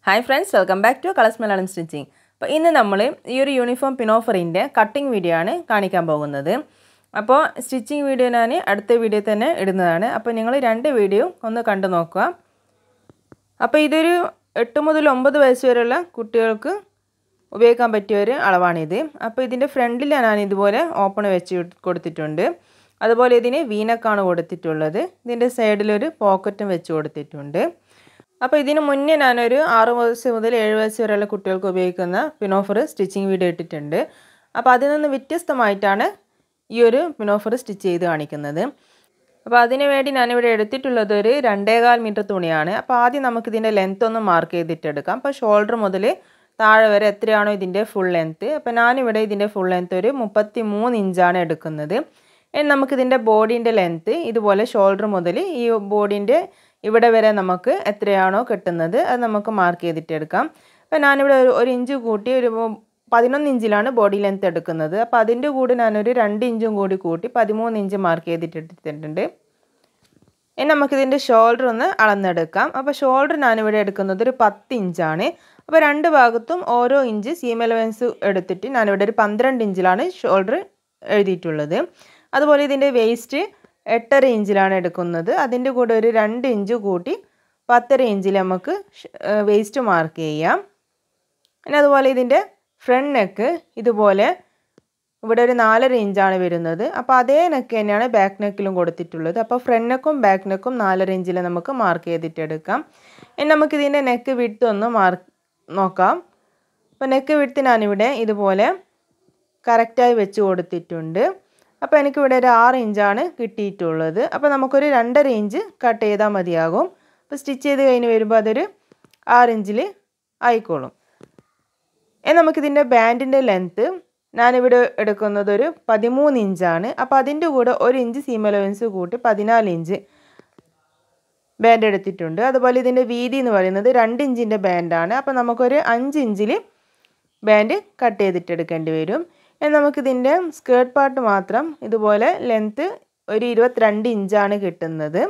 Hi friends, welcome back to Colors Malayalam Stitching. അപ്പോൾ ഇന്ന് നമ്മൾ ഈ ഒരു യൂണിഫോം പിനോഫറിന്റെ കട്ടിംഗ് വീഡിയോ ആണ് കാണിക്കാൻ പോകുന്നത്. അപ്പോൾ സ്റ്റിച്ചിങ് വീഡിയോ ഞാൻ അടുത്ത വീഡിയോ തന്നെ ഇടുന്നതാണ്. അപ്പോൾ നിങ്ങൾ രണ്ട് വീഡിയോ ഒന്ന് കണ്ടു നോക്കുക. അപ്പോൾ ഇതൊരു 8 മുതൽ 9 വയസ്സ് വരെയുള്ള കുട്ടികൾക്ക് ഉപയോഗിക്കാൻ പറ്റിയ ഒരു അളവാണിത്. അപ്പോൾ ഇതിന്റെ ഫ്രണ്ടിൽ ഞാൻ ഇതുപോലെ ഓപ്പൺ വെച്ച് കൊടുത്തിട്ടുണ്ട്. അതുപോലെ ഇതിനെ വീനക്കാണ് കൊടുത്തിട്ടുള്ളത്. ഇതിന്റെ സൈഡിൽ ഒരു പോക്കറ്റും വെച്ച് കൊടുത്തിട്ടുണ്ട്. അപ്പോൾ ഇതിനു മുന്നേ ഞാൻ ഒരു 6 വയസ്സ് മുതൽ 7 വയസ്സ് വരെയുള്ള കുട്ടികൾക്ക് ഉപയോഗിക്കുന്ന പിനോഫർ സ്റ്റിച്ചിങ് വീഡിയോ ഇട്ടിട്ടുണ്ട്. അപ്പോൾ അതിൽ നിന്ന് വ്യത്യസ്തമായിട്ടാണ് ഈ ഒരു പിനോഫർ സ്റ്റിച്ച് ചെയ്ത് കാണിക്കുന്നത്. അപ്പോൾ അതിനു വേണ്ടി ഞാൻ ഇവിടെ എടുത്തിട്ടുള്ളത് ഒരു 2.25 മീറ്റർ തുണിയാണ്. അപ്പോൾ ആദ്യം നമുക്ക് ഇതിന്റെ ലെങ്ത് ഒന്ന് മാർക്ക് ചെയ്തിട്ട് എടുക്കാം. അപ്പോൾ ഷോൾഡർ മുതൽ താഴെ വരെ എത്രയാണോ ഇതിന്റെ ഫുൾ ലെങ്ത്. അപ്പോൾ ഞാൻ ഇവിടെ ഇതിന്റെ ഫുൾ ലെങ്ത് ഒരു 33 ഇഞ്ചാണ് എടുക്കുന്നത്. ഇനി നമുക്ക് ഇതിന്റെ ബോഡിന്റെ ലെങ്ത് ഇതുപോലെ ഷോൾഡർ മുതൽ ഈ ബോഡിന്റെ ഇവിടെ വരെ നമുക്ക് എത്രയാണോ കിട്ടുന്നത് അത് നമുക്ക് മാർക്ക് ചെയ്തിട്ട് എടുക്കാം. അപ്പോൾ ഞാൻ ഇവിടെ ഒരു ഇഞ്ച് കൂട്ടി ഒരു 11 ഇഞ്ചിലാണ് ബോഡി ലെങ്ത് എടുക്കുന്നത്. അപ്പോൾ അതിന്റെ കൂടെ ഞാൻ ഒരു 2 ഇഞ്ചും കൂടി കൂട്ടി 13 ഇഞ്ച് മാർക്ക് ചെയ്തിട്ട് എടുത്തിട്ടുണ്ട്. ഇനി നമുക്ക് ഇതിന്റെ ഷോൾഡർ ഒന്ന് അളന്നെടുക്കാം. അപ്പോൾ ഷോൾഡർ ഞാൻ ഇവിടെ എടുക്കുന്നത് ഒരു 10 ഇഞ്ചാണ്. അപ്പോൾ രണ്ട് ഭാഗത്തും ഓരോ ഇഞ്ച് സീം അലവൻസ് എടുത്തിട്ട് ഞാൻ ഇവിടെ ഒരു 12 ഇഞ്ചിലാണ് ഷോൾഡർ എഴുതിയിട്ടുള്ളത്. അതുപോലെ ഇതിന്റെ വേസ്റ്റ് 8.5 ഇഞ്ചിലാണ് എടുക്കുന്നത്. അതിന്റെ കൂടെ ഒരു 2 ഇഞ്ച് കൂട്ടി 10.5 ഇഞ്ചിൽ നമുക്ക് വേസ്റ്റ് മാർക്ക് ചെയ്യാം. പിന്നെ അതുപോലെ ഇതിന്റെ ഫ്രണ്ട് നെക്ക് ഇതുപോലെ ഇവിടെ ഒരു 4.5 ഇഞ്ചാണ് വരുന്നത്. അപ്പോൾ അതേ നെക്ക് തന്നെയാണ് ബാക്ക് നെക്കിലും കൊടുത്തിട്ടുള്ളത്. അപ്പോൾ ഫ്രണ്ട് നെക്കും ബാക്ക് നെക്കും 4.5 ഇഞ്ചിൽ നമുക്ക് മാർക്ക് ചെയ്തിട്ട് എടുക്കാം. ഇനി നമുക്ക് ഇതിന്റെ നെക്ക് വിഡ്ത്ത് ഒന്ന് നോക്കാം. അപ്പോൾ നെക്ക് വിഡ്ത്ത് ഞാൻ ഇവിടെ ഇതുപോലെ കറക്റ്റായി വെച്ച് കൊടുത്തിട്ടുണ്ട്. അപ്പോൾ എനിക്ക് ഇവിടെ ഒരു 6 ഇഞ്ചാണ് കിട്ടിയിട്ടുള്ളത്. അപ്പോൾ നമുക്കൊരു 2.5 ഇഞ്ച് കട്ട് ചെയ്താൽ മതിയാകും. അപ്പോൾ സ്റ്റിച്ച് ചെയ്ത് കഴിഞ്ഞ് വരുമ്പോൾ അതൊരു 6 ഇഞ്ചിൽ ആയിക്കോളും. ഇനി നമുക്കിതിൻ്റെ ബാൻഡിൻ്റെ ലെങ്ത്ത് ഞാനിവിടെ എടുക്കുന്നത് ഒരു 13 ഇഞ്ചാണ്. അപ്പോൾ അതിൻ്റെ കൂടെ 1 ഇഞ്ച് സീം അലവൻസ് കൂട്ടി 14 ഇഞ്ച് ബാൻഡ് എടുത്തിട്ടുണ്ട്. അതുപോലെ ഇതിൻ്റെ വീതി എന്ന് പറയുന്നത് 2 ഇഞ്ചിൻ്റെ ബാൻഡാണ്. അപ്പോൾ നമുക്കൊരു 5 ഇഞ്ചിൽ ബാൻഡ് കട്ട് ചെയ്തിട്ട് എടുക്കേണ്ടി വരും. നമുക്കിതിൻ്റെ സ്കേർട്ട് പാർട്ട് മാത്രം ഇതുപോലെ ലെങ്ത്ത് ഒരു 22 ഇഞ്ചാണ് കിട്ടുന്നത്.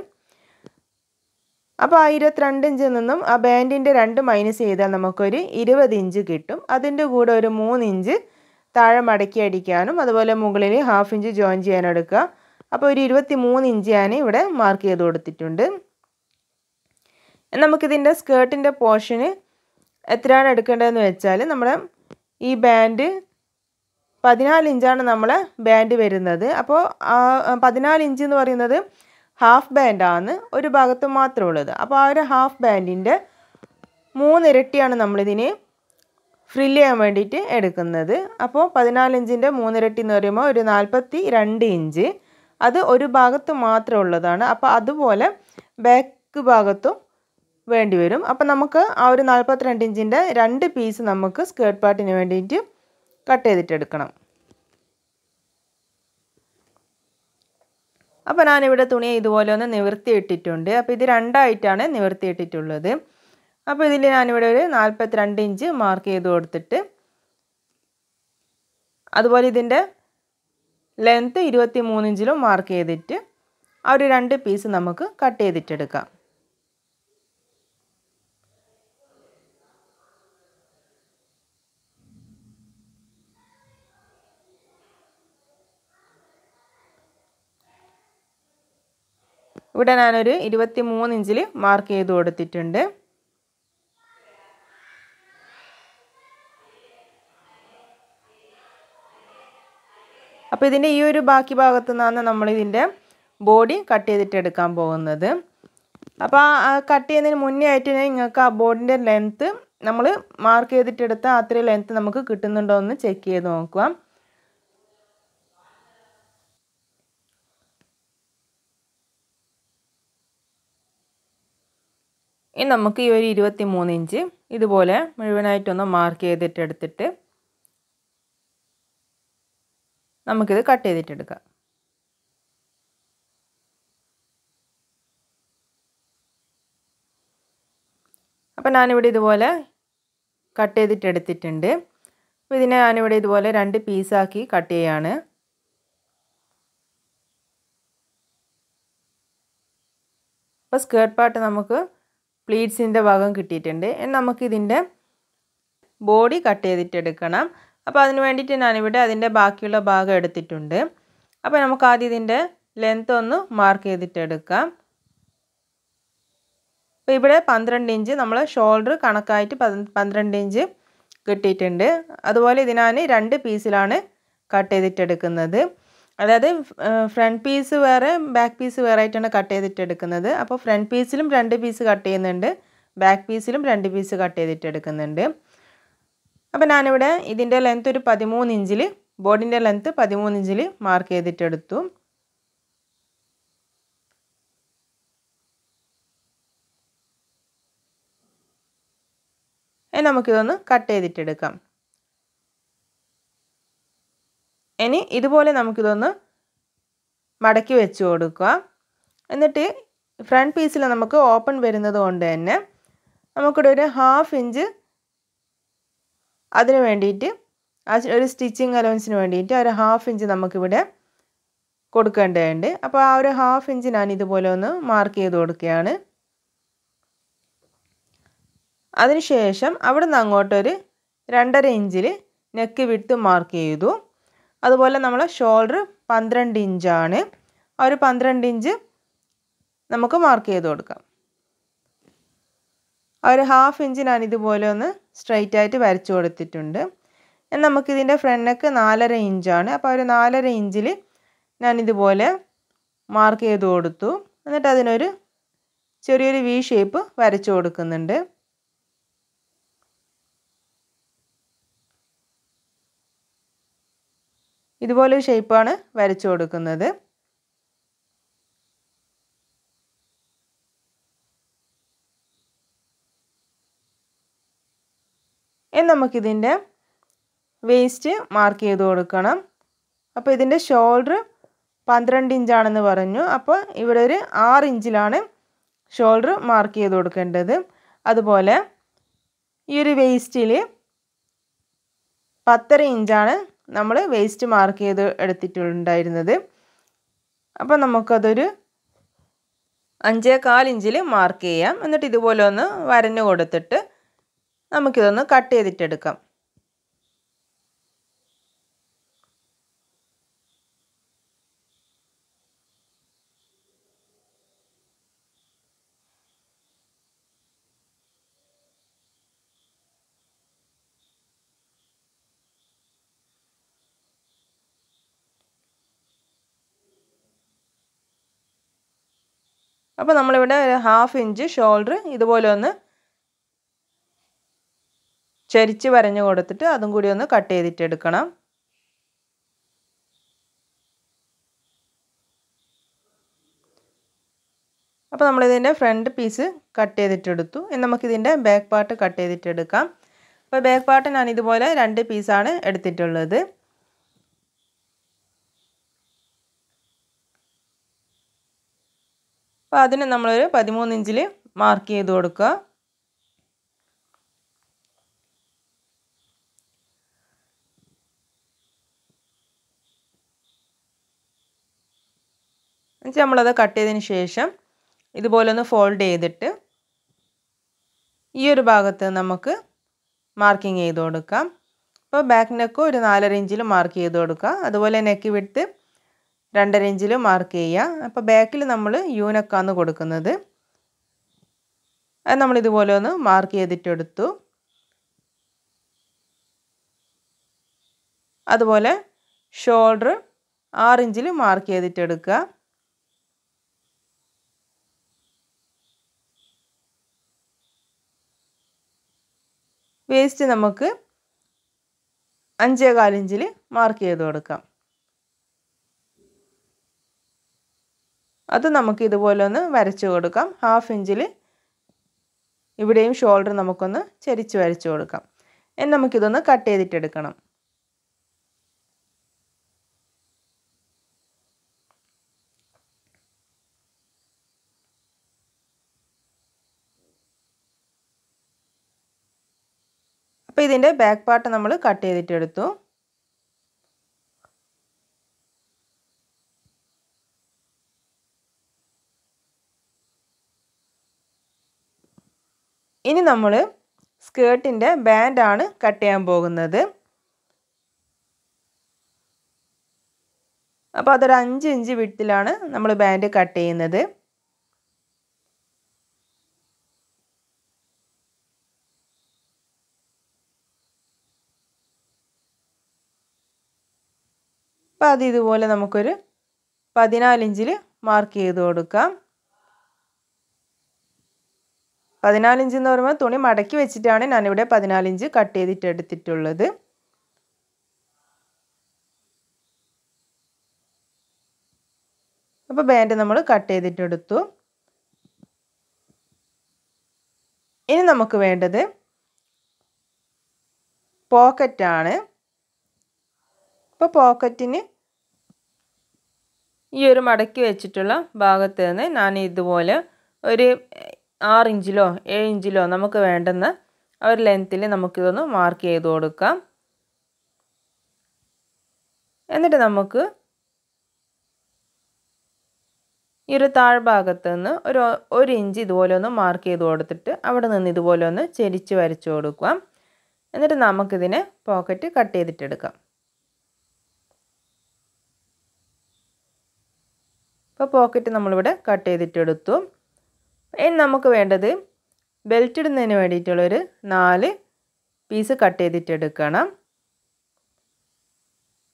അപ്പോൾ ആ 22 ഇഞ്ചിൽ നിന്നും ആ ബാൻഡിൻ്റെ 2 മൈനസ് ചെയ്താൽ നമുക്കൊരു 20 ഇഞ്ച് കിട്ടും. അതിൻ്റെ കൂടെ ഒരു 3 ഇഞ്ച് താഴെ മടക്കി അടിക്കാനും അതുപോലെ മുകളിൽ 1/2 ഇഞ്ച് ജോയിൻ ചെയ്യാനും എടുക്കുക. അപ്പോൾ ഒരു 23 ഇഞ്ച് ഞാൻ ഇവിടെ മാർക്ക് ചെയ്ത് കൊടുത്തിട്ടുണ്ട്. നമുക്കിതിൻ്റെ സ്കേർട്ടിൻ്റെ പോർഷന് എത്രയാണ് എടുക്കേണ്ടതെന്ന് വെച്ചാൽ നമ്മുടെ ഈ ബാൻഡ് 14 ഇഞ്ചാണ് നമ്മളെ ബാൻഡ് വരുന്നത്. അപ്പോൾ 14 ഇഞ്ച് എന്ന് പറയുന്നത് ഹാഫ് ബാൻഡാണ്, ഒരു ഭാഗത്ത് മാത്രമേ ഉള്ളത്. അപ്പോൾ ആ ഒരു ഹാഫ് ബാൻഡിൻ്റെ 3 ഇരട്ടിയാണ് നമ്മളിതിന് ഫ്രില്ല് ചെയ്യാൻ വേണ്ടിയിട്ട് എടുക്കുന്നത്. അപ്പോൾ 14 ഇഞ്ചിൻ്റെ 3 ഇരട്ടി എന്ന് പറയുമ്പോൾ ഒരു 42 ഇഞ്ച്, അത് ഒരു ഭാഗത്ത് മാത്രമേ ഉള്ളതാണ്. അപ്പോൾ അതുപോലെ ബാക്ക് ഭാഗത്തും വേണ്ടി വരും. അപ്പോൾ നമുക്ക് ആ ഒരു 42 ഇഞ്ചിൻ്റെ 2 പീസ് നമുക്ക് സ്കേർട്ട് പാർട്ടിന് വേണ്ടിയിട്ട് കട്ട് ചെയ്തിട്ടെടുക്കണം. അപ്പോൾ ഞാനിവിടെ തുണി ഇതുപോലെ ഒന്ന് നിവർത്തിയിട്ടിട്ടുണ്ട്. അപ്പോൾ ഇത് രണ്ടായിട്ടാണ് നിവർത്തിയിട്ടിട്ടുള്ളത്. അപ്പോൾ ഇതിൽ ഞാനിവിടെ ഒരു 42 ഇഞ്ച് മാർക്ക് ചെയ്ത് കൊടുത്തിട്ട് അതുപോലെ ഇതിൻ്റെ ലെങ്ത്ത് 23 ഇഞ്ചിലും മാർക്ക് ചെയ്തിട്ട് ആ ഒരു 2 പീസ് നമുക്ക് കട്ട് ചെയ്തിട്ടെടുക്കാം. ഇവിടെ ഞാനൊരു 23 ഇഞ്ചിൽ മാർക്ക് ചെയ്ത് കൊടുത്തിട്ടുണ്ട്. അപ്പോൾ ഇതിൻ്റെ ഈ ഒരു ബാക്കി ഭാഗത്തു നിന്നാണ് നമ്മൾ ഇതിൻ്റെ ബോഡി കട്ട് ചെയ്തിട്ട് എടുക്കാൻ പോകുന്നത്. അപ്പോൾ ആ കട്ട് ചെയ്യുന്നതിന് മുന്നേ ആയിട്ട് നിങ്ങൾക്ക് ആ ബോഡിൻ്റെ ലെങ്ത്ത് നമ്മൾ മാർക്ക് ചെയ്തിട്ടെടുത്ത അത്രയും ലെങ്ത്ത് നമുക്ക് കിട്ടുന്നുണ്ടോ എന്ന് ചെക്ക് ചെയ്ത് നോക്കുക. ഇനി നമുക്ക് ഈ ഒരു 23 ഇഞ്ച് ഇതുപോലെ മുഴുവനായിട്ടൊന്ന് മാർക്ക് ചെയ്തിട്ടെടുത്തിട്ട് നമുക്കിത് കട്ട് ചെയ്തിട്ടെടുക്കാം. അപ്പോൾ ഞാനിവിടെ ഇതുപോലെ കട്ട് ചെയ്തിട്ടെടുത്തിട്ടുണ്ട്. അപ്പോൾ ഇതിനെ ഞാനിവിടെ ഇതുപോലെ 2 പീസാക്കി കട്ട് ചെയ്യാണ്. അപ്പോൾ സ്കേർട്ട് പാർട്ട് നമുക്ക് പ്ലീറ്റ്സിൻ്റെ ഭാഗം കിട്ടിയിട്ടുണ്ട്. നമുക്ക് ഇതിൻ്റെ ബോഡി കട്ട് ചെയ്തിട്ടെടുക്കണം. അപ്പോൾ അതിന് വേണ്ടിയിട്ട് ഞാനിവിടെ അതിൻ്റെ ബാക്കിയുള്ള ഭാഗം എടുത്തിട്ടുണ്ട്. അപ്പോൾ നമുക്ക് ആദ്യം ഇതിൻ്റെ ലെങ്ത് ഒന്ന് മാർക്ക് ചെയ്തിട്ടെടുക്കാം. അപ്പോൾ ഇവിടെ 12 ഇഞ്ച് നമ്മൾ ഷോൾഡർ കണക്കായിട്ട് 12 ഇഞ്ച് കിട്ടിയിട്ടുണ്ട്. അതുപോലെ ഇത് ഞാൻ 2 പീസിലാണ് കട്ട് ചെയ്തിട്ടെടുക്കുന്നത്. അതായത് ഫ്രണ്ട് പീസ് വേറെ ബാക്ക് പീസ് വേറെ ആയിട്ടാണ് കട്ട് ചെയ്തിട്ടെടുക്കുന്നത്. അപ്പോൾ ഫ്രണ്ട് പീസിലും 2 പീസ് കട്ട് ചെയ്യുന്നുണ്ട്, ബാക്ക് പീസിലും 2 പീസ് കട്ട് ചെയ്തിട്ടെടുക്കുന്നുണ്ട്. അപ്പോൾ ഞാനിവിടെ ഇതിൻ്റെ ലെങ്ത്ത് ഒരു 13 ഇഞ്ചിൽ, ബോഡിൻ്റെ ലെങ്ത്ത് 13 ഇഞ്ചിൽ മാർക്ക് ചെയ്തിട്ടെടുത്തു. നമുക്കിതൊന്ന് കട്ട് ചെയ്തിട്ടെടുക്കാം. ഇനി ഇതുപോലെ നമുക്കിതൊന്ന് മടക്കി വെച്ച് കൊടുക്കുക. എന്നിട്ട് ഫ്രണ്ട് പീസിൽ നമുക്ക് ഓപ്പൺ വരുന്നത് കൊണ്ട് തന്നെ നമുക്കിവിടെ ഒരു 1/2 ഇഞ്ച് അതിന് വേണ്ടിയിട്ട് ഒരു സ്റ്റിച്ചിങ് അലവൻസിന് വേണ്ടിയിട്ട് ഒരു 1/2 ഇഞ്ച് നമുക്കിവിടെ കൊടുക്കേണ്ടതുണ്ട്. അപ്പോൾ ആ ഒരു 1/2 ഇഞ്ച് ഞാൻ ഇതുപോലെ ഒന്ന് മാർക്ക് ചെയ്ത് കൊടുക്കുകയാണ്. അതിനുശേഷം അവിടെ നിന്ന് അങ്ങോട്ടൊരു 2.5 ഇഞ്ചിൽ നെക്ക് വിഡ്ത്ത് മാർക്ക് ചെയ്തു. അതുപോലെ നമ്മൾ ഷോൾഡർ 12 ഇഞ്ചാണ്. ആ ഒരു 12 ഇഞ്ച് നമുക്ക് മാർക്ക് ചെയ്ത് കൊടുക്കാം. ആ ഒരു 1/2 ഇഞ്ച് ഞാൻ ഇതുപോലെ ഒന്ന് സ്ട്രൈറ്റ് ആയിട്ട് വരച്ചു കൊടുത്തിട്ടുണ്ട്. നമുക്കിതിൻ്റെ ഫ്രണ്ട് നെക്ക് 4.5 ഇഞ്ചാണ്. അപ്പോൾ ഒരു 4.5 ഇഞ്ചിൽ ഞാനിതുപോലെ മാർക്ക് ചെയ്ത് കൊടുത്തു. എന്നിട്ട് അതിനൊരു ചെറിയൊരു വി ഷേപ്പ് വരച്ചു കൊടുക്കുന്നുണ്ട്. ഇതുപോലൊരു ഷേപ്പാണ് വരച്ചു കൊടുക്കുന്നത്. നമുക്കിതിൻ്റെ വേസ്റ്റ് മാർക്ക് ചെയ്ത് കൊടുക്കണം. അപ്പോൾ ഇതിൻ്റെ ഷോൾഡർ 12 ഇഞ്ചാണെന്ന് പറഞ്ഞു. അപ്പോൾ ഇവിടെ ഒരു 6 ഇഞ്ചിലാണ് ഷോൾഡർ മാർക്ക് ചെയ്ത് കൊടുക്കേണ്ടത്. അതുപോലെ ഈ ഒരു വേസ്റ്റിൽ 10.5 ഇഞ്ചാണ് നമ്മൾ വേസ്റ്റ് മാർക്ക് ചെയ്ത് എടുത്തിട്ടുണ്ടായിരുന്നത്. അപ്പോൾ നമുക്കതൊരു 5.25 ഇഞ്ചിൽ മാർക്ക് ചെയ്യാം. എന്നിട്ട് ഇതുപോലെ ഒന്ന് വരഞ്ഞു കൊടുത്തിട്ട് നമുക്കിതൊന്ന് കട്ട് ചെയ്തിട്ടെടുക്കാം. അപ്പോൾ നമ്മളിവിടെ ഒരു 1/2 ഇഞ്ച് ഷോൾഡർ ഇതുപോലെ ഒന്ന് ചരിച്ച് വരഞ്ഞു കൊടുത്തിട്ട് അതും കൂടി ഒന്ന് കട്ട് ചെയ്തിട്ടെടുക്കണം. അപ്പോൾ നമ്മളിതിൻ്റെ ഫ്രണ്ട് പീസ് കട്ട് ചെയ്തിട്ടെടുത്തു. ഇനി നമുക്കിതിൻ്റെ ബാക്ക് പാർട്ട് കട്ട് ചെയ്തിട്ടെടുക്കാം. അപ്പോൾ ബാക്ക് പാർട്ട് ഞാൻ ഇതുപോലെ 2 പീസാണ് എടുത്തിട്ടുള്ളത്. അപ്പോൾ അതിന് നമ്മളൊരു 13 ഇഞ്ചിൽ മാർക്ക് ചെയ്ത് കൊടുക്കുക. എന്നിട്ട് നമ്മളത് കട്ട് ചെയ്തതിന് ശേഷം ഇതുപോലെ ഒന്ന് ഫോൾഡ് ചെയ്തിട്ട് ഈ ഒരു ഭാഗത്ത് നമുക്ക് മാർക്കിങ് ചെയ്ത് കൊടുക്കാം. അപ്പോൾ ബാക്ക് നെക്ക് ഒരു 4.5 ഇഞ്ചിൽ മാർക്ക് ചെയ്ത് കൊടുക്കുക. അതുപോലെ നെക്ക് വിഡ്ത്ത് 2.5 ഇഞ്ചിൽ മാർക്ക് ചെയ്യുക. അപ്പോൾ ബാക്കിൽ നമ്മൾ യു നെക്കാണ് കൊടുക്കുന്നത്. അത് നമ്മളിതുപോലെ ഒന്ന് മാർക്ക് ചെയ്തിട്ടെടുത്തു. അതുപോലെ ഷോൾഡർ 6 ഇഞ്ചിൽ മാർക്ക് ചെയ്തിട്ടെടുക്കുക. വേസ്റ്റ് നമുക്ക് 5.25 ഇഞ്ചിൽ മാർക്ക് ചെയ്ത് കൊടുക്കാം. അത് നമുക്ക് ഇതുപോലെ ഒന്ന് വരച്ചു കൊടുക്കാം. 1/2 ഇഞ്ചിൽ ഇവിടെയും ഷോൾഡർ നമുക്കൊന്ന് ചരിച്ച് വരച്ചു കൊടുക്കാം. ഇനി നമുക്കിതൊന്ന് കട്ട് ചെയ്തിട്ടെടുക്കണം. അപ്പോൾ ഇതിൻ്റെ ബാക്ക് പാർട്ട് നമ്മൾ കട്ട് ചെയ്തിട്ടെടുത്തു. ഇനി നമ്മൾ സ്കേർട്ടിൻ്റെ ബാൻഡാണ് കട്ട് ചെയ്യാൻ പോകുന്നത്. അപ്പോൾ അതൊരു 5 ഇഞ്ച് വിഡ്ത്തിലാണ് നമ്മൾ ബാൻഡ് കട്ട് ചെയ്യുന്നത്. അപ്പോൾ അത് ഇതുപോലെ നമുക്കൊരു 14 ഇഞ്ചിൽ മാർക്ക് ചെയ്ത് കൊടുക്കാം. 14 ഇഞ്ച് എന്ന് പറയുമ്പോൾ തുണി മടക്കി വെച്ചിട്ടാണ് ഞാനിവിടെ 14 ഇഞ്ച് കട്ട് ചെയ്തിട്ട് എടുത്തിട്ടുള്ളത്. അപ്പോൾ ബാൻഡ് നമ്മൾ കട്ട് ചെയ്തിട്ടെടുത്തു. ഇനി നമുക്ക് വേണ്ടത് പോക്കറ്റാണ്. അപ്പോൾ പോക്കറ്റിന് ഈ ഒരു മടക്കി വെച്ചിട്ടുള്ള ഭാഗത്ത് നിന്ന് ഞാൻ ഇതുപോലെ ഒരു 6 ഇഞ്ചിലോ 7 ഇഞ്ചിലോ നമുക്ക് വേണ്ടുന്ന ഒരു ലെങ്ത്തിൽ നമുക്കിതൊന്ന് മാർക്ക് ചെയ്ത് കൊടുക്കാം. എന്നിട്ട് നമുക്ക് ഈ ഒരു താഴ്ഭാഗത്ത് നിന്ന് ഒരു ഇഞ്ച് ഇതുപോലെ ഒന്ന് മാർക്ക് ചെയ്ത് കൊടുത്തിട്ട് അവിടെ നിന്ന് ഇതുപോലെ ഒന്ന് ചെരിച്ച് വരച്ചു കൊടുക്കാം. എന്നിട്ട് നമുക്കിതിനെ പോക്കറ്റ് കട്ട് ചെയ്തിട്ടെടുക്കാം. അപ്പോൾ പോക്കറ്റ് നമ്മളിവിടെ കട്ട് ചെയ്തിട്ടെടുത്തു. ഇനി നമുക്ക് വേണ്ടത് ബെൽറ്റ് ഇടുന്നതിന് വേണ്ടിയിട്ടുള്ളൊരു 4 പീസ് കട്ട് ചെയ്തിട്ടെടുക്കണം.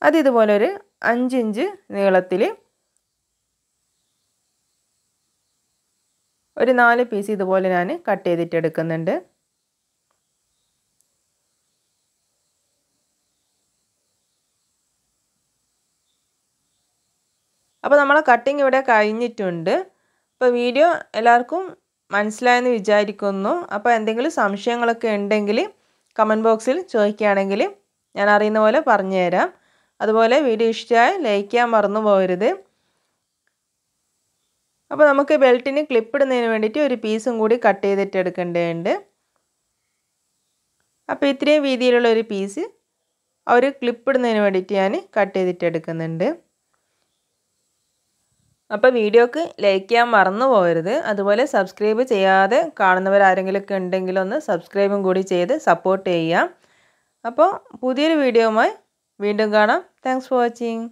അത് ഇതുപോലെ ഒരു 5 ഇഞ്ച് നീളത്തിൽ ഒരു 4 പീസ് ഇതുപോലെ ഞാൻ കട്ട് ചെയ്തിട്ടെടുക്കുന്നുണ്ട്. അപ്പോൾ നമ്മളെ കട്ടിങ് ഇവിടെ കഴിഞ്ഞിട്ടുണ്ട്. അപ്പോൾ വീഡിയോ എല്ലാവർക്കും മനസ്സിലായെന്ന് വിചാരിക്കുന്നു. അപ്പോൾ എന്തെങ്കിലും സംശയങ്ങളൊക്കെ ഉണ്ടെങ്കിൽ കമൻറ്റ് ബോക്സിൽ ചോദിക്കുകയാണെങ്കിൽ ഞാൻ അറിയുന്ന പോലെ പറഞ്ഞു തരാം. അതുപോലെ വീഡിയോ ഇഷ്ടമായി ലൈക്ക് ചെയ്യാൻ മറന്നു പോകരുത്. അപ്പോൾ നമുക്ക് ബെൽറ്റിന് ക്ലിപ്പ് ഇടുന്നതിന് വേണ്ടിയിട്ട് ഒരു പീസും കൂടി കട്ട് ചെയ്തിട്ട് എടുക്കേണ്ടതുണ്ട്. അപ്പോൾ ഇത്രയും വീതിയിലുള്ള ഒരു പീസ് ഒരു ക്ലിപ്പ് ഇടുന്നതിന് വേണ്ടിയിട്ട് ഞാൻ കട്ട് ചെയ്തിട്ട് എടുക്കുന്നുണ്ട്. അപ്പോൾ വീഡിയോക്ക് ലൈക്ക് ചെയ്യാൻ മറന്നു പോകരുത്. അതുപോലെ സബ്സ്ക്രൈബ് ചെയ്യാതെ കാണുന്നവരാരെങ്കിലുമൊക്കെ ഉണ്ടെങ്കിൽ ഒന്ന് സബ്സ്ക്രൈബും കൂടി ചെയ്ത് സപ്പോർട്ട് ചെയ്യാം. അപ്പോൾ പുതിയൊരു വീഡിയോയുമായി വീണ്ടും കാണാം. Thanks for watching.